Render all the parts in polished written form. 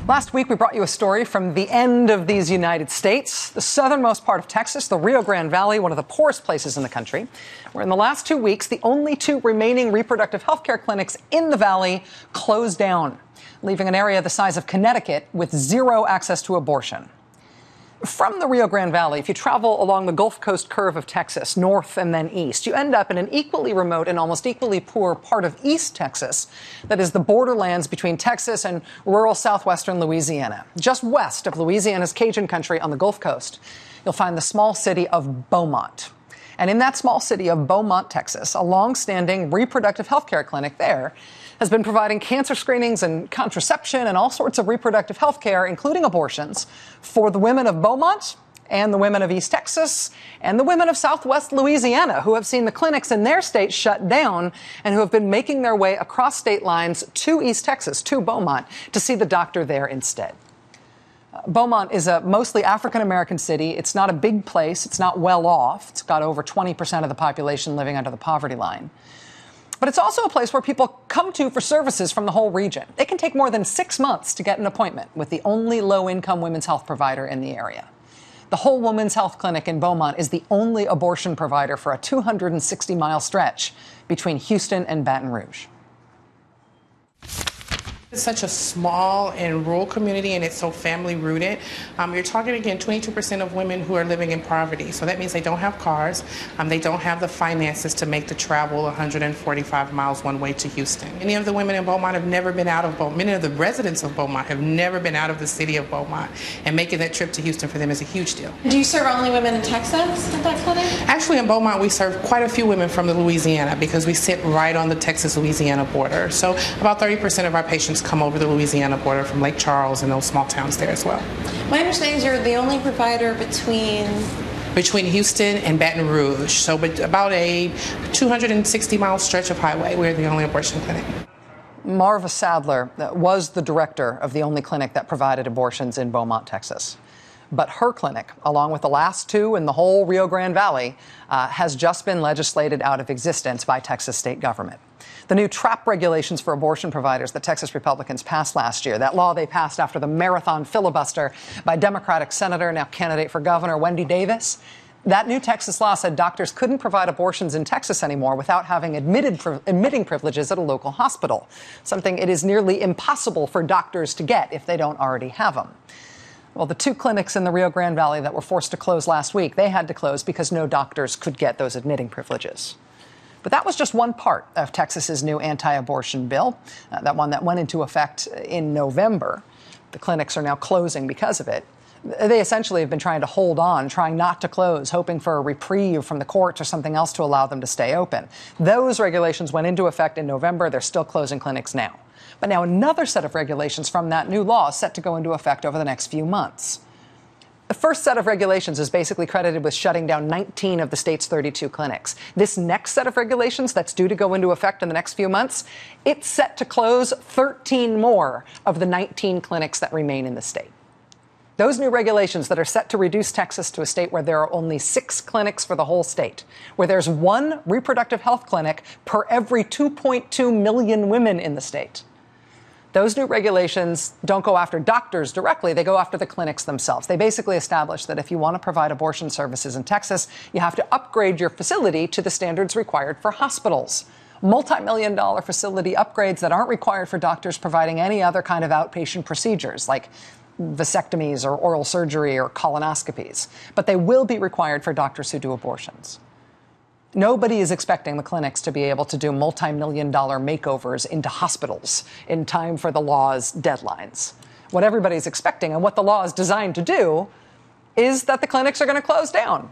Last week, we brought you a story from the end of these United States, the southernmost part of Texas, the Rio Grande Valley, one of the poorest places in the country, where in the last 2 weeks, the only 2 remaining reproductive health care clinics in the valley closed down, leaving an area the size of Connecticut with 0 access to abortion. From the Rio Grande Valley, if you travel along the Gulf Coast curve of Texas, north and then east, you end up in an equally remote and almost equally poor part of East Texas that is the borderlands between Texas and rural southwestern Louisiana. Just west of Louisiana's Cajun country on the Gulf Coast, you'll find the small city of Beaumont. And in that small city of Beaumont, Texas, a long-standing reproductive health care clinic there has been providing cancer screenings and contraception and all sorts of reproductive health care, including abortions, for the women of Beaumont and the women of East Texas and the women of Southwest Louisiana, who have seen the clinics in their state shut down and who have been making their way across state lines to East Texas, to Beaumont, to see the doctor there instead. Beaumont is a mostly African-American city. It's not a big place. It's not well off. It's got over 20% of the population living under the poverty line. But it's also a place where people come to for services from the whole region. It can take more than 6 months to get an appointment with the only low-income women's health provider in the area. The Whole Woman's Health Clinic in Beaumont is the only abortion provider for a 260-mile stretch between Houston and Baton Rouge. It's such a small and rural community, and it's so family rooted. You're talking again 22% of women who are living in poverty. So that means they don't have cars. They don't have the finances to make the travel 145 miles one way to Houston. Many of the women in Beaumont have never been out of Beaumont. Many of the residents of Beaumont have never been out of the city of Beaumont. And making that trip to Houston for them is a huge deal. Do you serve only women in Texas at that clinic? Actually, in Beaumont, we serve quite a few women from the Louisiana because we sit right on the Texas-Louisiana border. So about 30% of our patients come over the Louisiana border from Lake Charles and those small towns there as well. My understanding is you're the only provider between Houston and Baton Rouge. So about a 260-mile stretch of highway, we're the only abortion clinic. Marva Sadler was the director of the only clinic that provided abortions in Beaumont, Texas. But her clinic, along with the last 2 in the whole Rio Grande Valley, has just been legislated out of existence by Texas state government. The new trap regulations for abortion providers that Texas Republicans passed last year, that law they passed after the marathon filibuster by Democratic Senator, now candidate for governor, Wendy Davis, that new Texas law said doctors couldn't provide abortions in Texas anymore without having admitting privileges at a local hospital, something it is nearly impossible for doctors to get if they don't already have them. Well, the 2 clinics in the Rio Grande Valley that were forced to close last week, they had to close because no doctors could get those admitting privileges. But that was just one part of Texas's new anti-abortion bill, that one that went into effect in November. The clinics are now closing because of it. They essentially have been trying to hold on, trying not to close, hoping for a reprieve from the courts or something else to allow them to stay open. Those regulations went into effect in November. They're still closing clinics now. But now another set of regulations from that new law is set to go into effect over the next few months. The first set of regulations is basically credited with shutting down 19 of the state's 32 clinics. This next set of regulations that's due to go into effect in the next few months, it's set to close 13 more of the 19 clinics that remain in the state. Those new regulations that are set to reduce Texas to a state where there are only 6 clinics for the whole state, where there's 1 reproductive health clinic per every 2.2 million women in the state. Those new regulations don't go after doctors directly. They go after the clinics themselves. They basically establish that if you want to provide abortion services in Texas, you have to upgrade your facility to the standards required for hospitals. Multi-million-dollar facility upgrades that aren't required for doctors providing any other kind of outpatient procedures like vasectomies or oral surgery or colonoscopies. But they will be required for doctors who do abortions. Nobody is expecting the clinics to be able to do multi-million-dollar makeovers into hospitals in time for the law's deadlines. What everybody's expecting and what the law is designed to do is that the clinics are going to close down.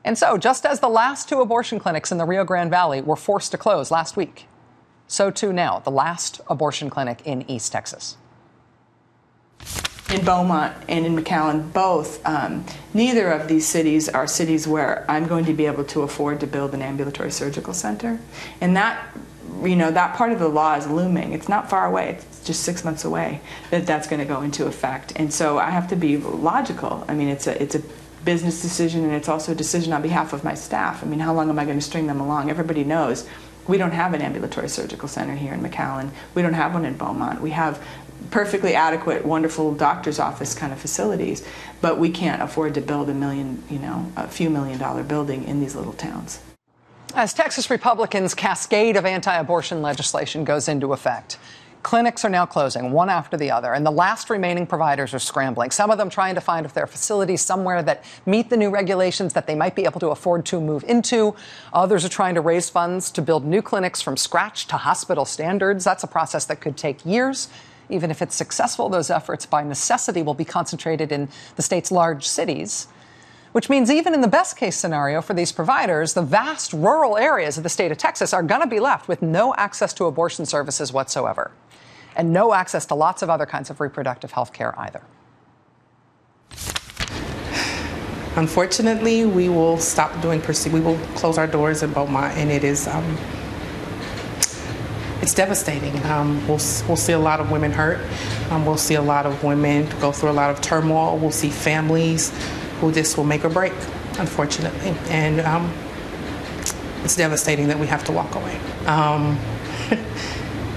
And so, just as the last 2 abortion clinics in the Rio Grande Valley were forced to close last week, so too now the last abortion clinic in East Texas. In Beaumont and in McAllen, both, neither of these cities are cities where I'm going to be able to afford to build an ambulatory surgical center. And that, that part of the law is looming. It's not far away. It's just 6 months away that's going to go into effect. And so I have to be logical. I mean, it's a business decision, and it's also a decision on behalf of my staff. I mean, how long am I going to string them along? Everybody knows We don't have an ambulatory surgical center here in McAllen. We don't have one in Beaumont. We have perfectly adequate, wonderful doctor's office kind of facilities, but we can't afford to build a few $1,000,000 building in these little towns. As Texas Republicans' cascade of anti-abortion legislation goes into effect, clinics are now closing one after the other, and the last remaining providers are scrambling, some of them trying to find if there are facilities somewhere that meet the new regulations that they might be able to afford to move into. Others are trying to raise funds to build new clinics from scratch to hospital standards. That's a process that could take years. Even if it's successful, those efforts by necessity will be concentrated in the state's large cities, which means even in the best case scenario for these providers, the vast rural areas of the state of Texas are going to be left with no access to abortion services whatsoever, and no access to lots of other kinds of reproductive health care either. Unfortunately, we will stop doing we will close our doors in Beaumont, and it is it's devastating. We'll see a lot of women hurt. We'll see a lot of women go through a lot of turmoil. We'll see families who this will make or break, unfortunately. And it's devastating that we have to walk away.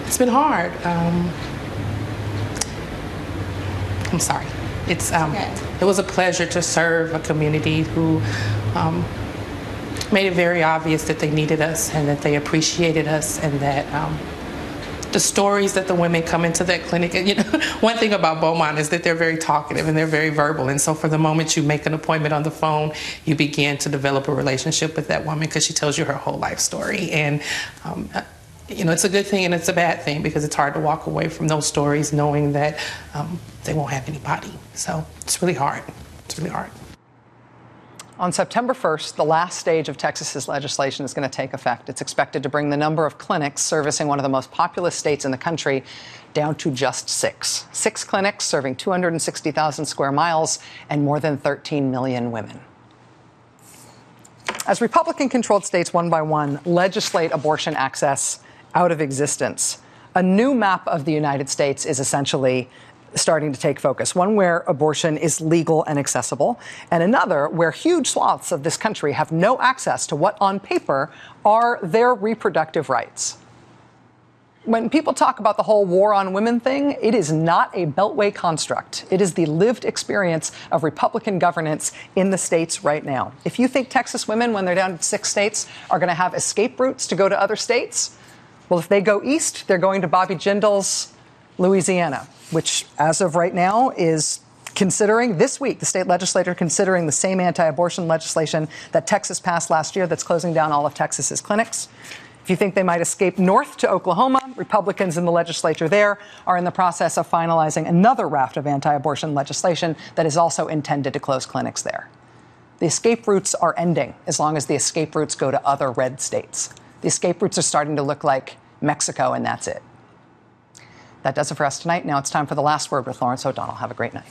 It's been hard. I'm sorry. It was a pleasure to serve a community who made it very obvious that they needed us and that they appreciated us, and that the stories that the women come into that clinic, and one thing about Beaumont is that they're very talkative and they're very verbal, and so for the moment you make an appointment on the phone, you begin to develop a relationship with that woman because she tells you her whole life story. And it's a good thing and it's a bad thing, because it's hard to walk away from those stories knowing that they won't have anybody. So it's really hard. It's really hard. On September 1st, the last stage of Texas's legislation is going to take effect. It's expected to bring the number of clinics servicing one of the most populous states in the country down to just 6. 6 clinics serving 260,000 square miles and more than 13 million women. As Republican-controlled states one by one legislate abortion access out of existence, a new map of the United States is essentially starting to take focus, one where abortion is legal and accessible, and another where huge swaths of this country have no access to what on paper are their reproductive rights. When people talk about the whole war on women thing, it is not a beltway construct. It is the lived experience of Republican governance in the states right now. If you think Texas women, when they're down to 6 states, are going to have escape routes to go to other states, well, if they go east, they're going to Bobby Jindal's Louisiana, which, as of right now, is considering this week, the state legislature considering the same anti-abortion legislation that Texas passed last year that's closing down all of Texas's clinics. If you think they might escape north to Oklahoma, Republicans in the legislature there are in the process of finalizing another raft of anti-abortion legislation that is also intended to close clinics there. The escape routes are ending as long as the escape routes go to other red states. The escape routes are starting to look like Mexico, and that's it. That does it for us tonight. Now it's time for The Last Word with Lawrence O'Donnell. Have a great night.